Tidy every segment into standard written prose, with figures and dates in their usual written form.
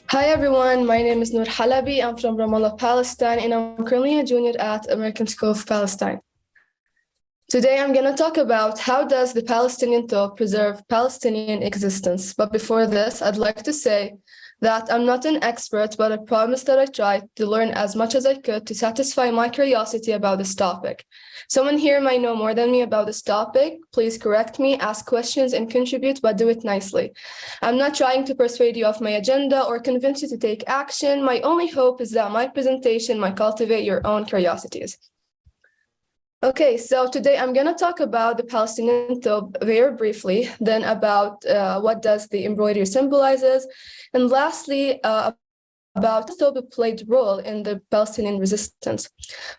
Hi everyone, my name is Nour Halabe. I'm from Ramallah, Palestine, and I'm currently a junior at American School of Palestine. Today I'm going to talk about how does the Palestinian Thobe preserve Palestinian existence. But before this, I'd like to say that I'm not an expert, but I promise that I tried to learn as much as I could to satisfy my curiosity about this topic. Someone here might know more than me about this topic. Please correct me, ask questions, and contribute, but do it nicely. I'm not trying to persuade you of my agenda or convince you to take action. My only hope is that my presentation might cultivate your own curiosities. Okay, so today I'm going to talk about the Palestinian Thobe very briefly, then about what does the embroidery symbolizes, and lastly, about how Thobe played a role in the Palestinian resistance.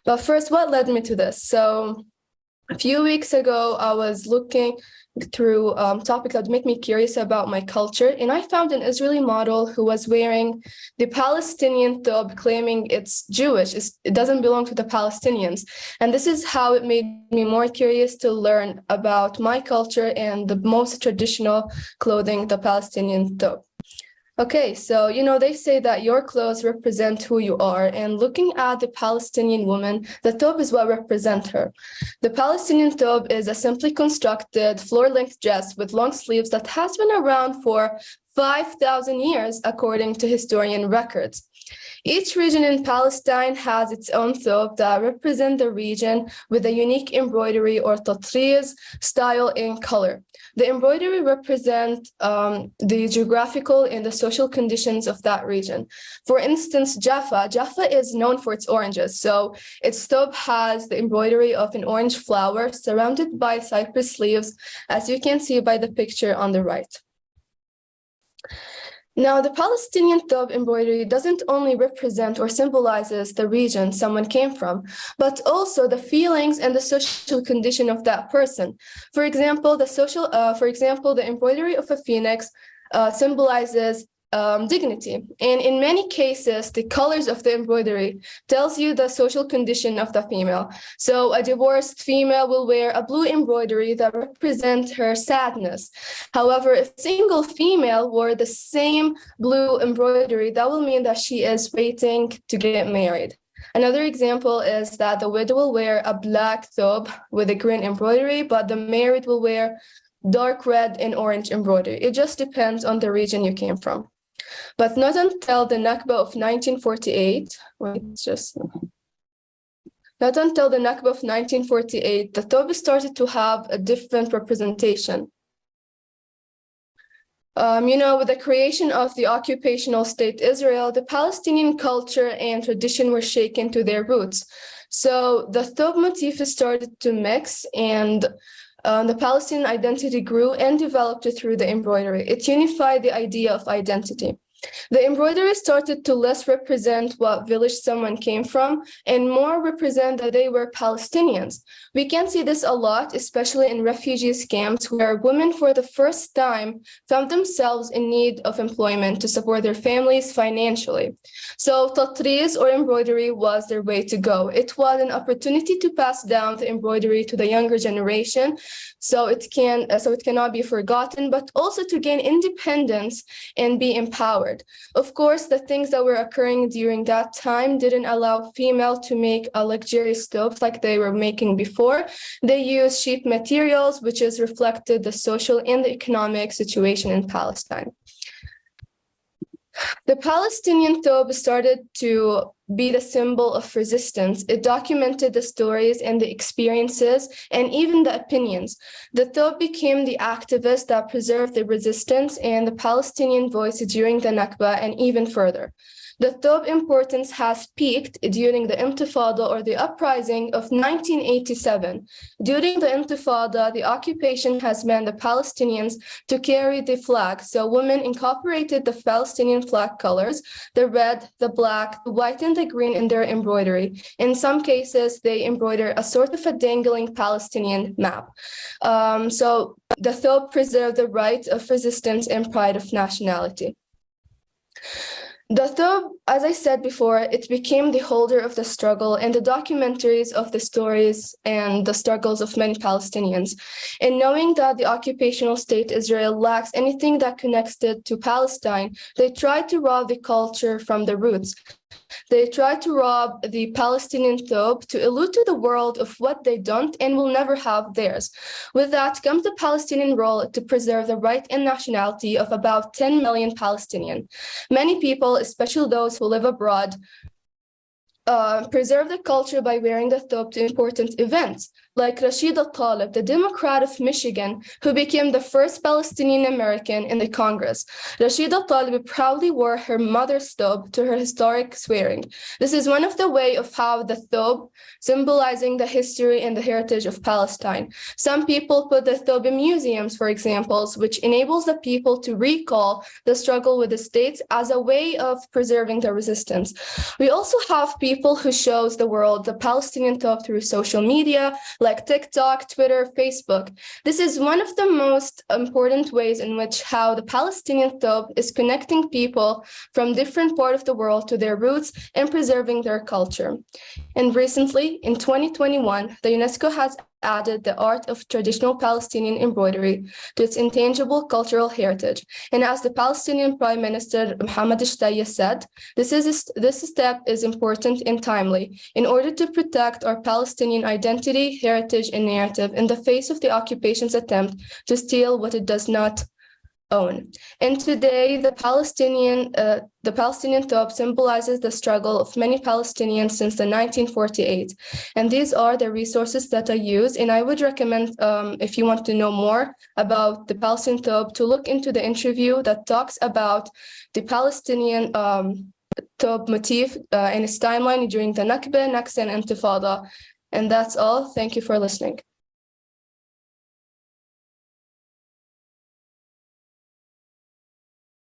But first, what led me to this? So a few weeks ago, I was looking through topics that make me curious about my culture, and I found an Israeli model who was wearing the Palestinian thobe, claiming it's Jewish. It doesn't belong to the Palestinians. And this is how it made me more curious to learn about my culture and the most traditional clothing, the Palestinian thobe. Okay, so, they say that your clothes represent who you are, and looking at the Palestinian woman, the thobe is what represents her. The Palestinian thobe is a simply constructed floor-length dress with long sleeves that has been around for 5,000 years, according to historian records. Each region in Palestine has its own thobe that represent the region with a unique embroidery or tatriz style and color. The embroidery represent the geographical and the social conditions of that region. For instance, Jaffa is known for its oranges. So its thobe has the embroidery of an orange flower surrounded by cypress leaves, as you can see by the picture on the right. Now, the Palestinian thobe embroidery doesn't only represent or symbolizes the region someone came from, but also the feelings and the social condition of that person. For example, the embroidery of a phoenix symbolizes dignity. And in many cases, the colors of the embroidery tells you the social condition of the female. So a divorced female will wear a blue embroidery that represents her sadness. However, if a single female wore the same blue embroidery, that will mean that she is waiting to get married. Another example is that the widow will wear a black thobe with a green embroidery, but the married will wear dark red and orange embroidery. It just depends on the region you came from. But not until the Nakba of 1948, the thobe started to have a different representation. With the creation of the occupational state Israel, the Palestinian culture and tradition were shaken to their roots. So the thobe motif started to mix, and the Palestinian identity grew and developed through the embroidery. It unified the idea of identity. The embroidery started to less represent what village someone came from and more represent that they were Palestinians. We can see this a lot, especially in refugee camps, where women for the first time found themselves in need of employment to support their families financially. So tatriz or embroidery was their way to go. It was an opportunity to pass down the embroidery to the younger generation, so it cannot be forgotten, but also to gain independence and be empowered. Of course, the things that were occurring during that time didn't allow female to make a luxurious thobes like they were making before. They used cheap materials, which is reflected the social and the economic situation in Palestine. The Palestinian thobe started to be the symbol of resistance. It documented the stories and the experiences and even the opinions. The thobe became the activist that preserved the resistance and the Palestinian voice during the Nakba and even further. The thobe importance has peaked during the Intifada or the uprising of 1987. During the Intifada, the occupation has meant the Palestinians to carry the flag. So women incorporated the Palestinian flag colors, the red, the black, the white, and the green in their embroidery. In some cases, they embroider a sort of a dangling Palestinian map. So the thobe preserved the right of resistance and pride of nationality. The Thobe, as I said before, it became the holder of the struggle and the documentaries of the stories and the struggles of many Palestinians. And knowing that the occupational state Israel lacks anything that connects it to Palestine, they tried to rob the culture from the roots. They try to rob the Palestinian Thobe to allude to the world of what they don't and will never have theirs. With that comes the Palestinian role to preserve the right and nationality of about 10 million Palestinians. Many people, especially those who live abroad, preserve the culture by wearing the thobe to important events, like Rashida Tlaib, the Democrat of Michigan, who became the first Palestinian American in the Congress. Rashida Tlaib proudly wore her mother's thobe to her historic swearing. This is one of the way of how the thobe, symbolizing the history and the heritage of Palestine. Some people put the thobe in museums, for examples, which enables the people to recall the struggle with the states as a way of preserving the resistance. We also have people who shows the world the Palestinian thobe through social media, like TikTok, Twitter, Facebook. This is one of the most important ways in which how the Palestinian thobe is connecting people from different parts of the world to their roots and preserving their culture. And recently, in 2021, the UNESCO has added the art of traditional Palestinian embroidery to its intangible cultural heritage. And as the Palestinian Prime Minister Mohammed Shtaya said, this step is important and timely in order to protect our Palestinian identity, heritage, and narrative in the face of the occupation's attempt to steal what it does not own. And today, the Palestinian Thobe symbolizes the struggle of many Palestinians since the 1948. And these are the resources that I use. And I would recommend, if you want to know more about the Palestinian Thobe, to look into the interview that talks about the Palestinian Thobe motif and its timeline during the Nakba, Naksa, and Intifada. And that's all. Thank you for listening.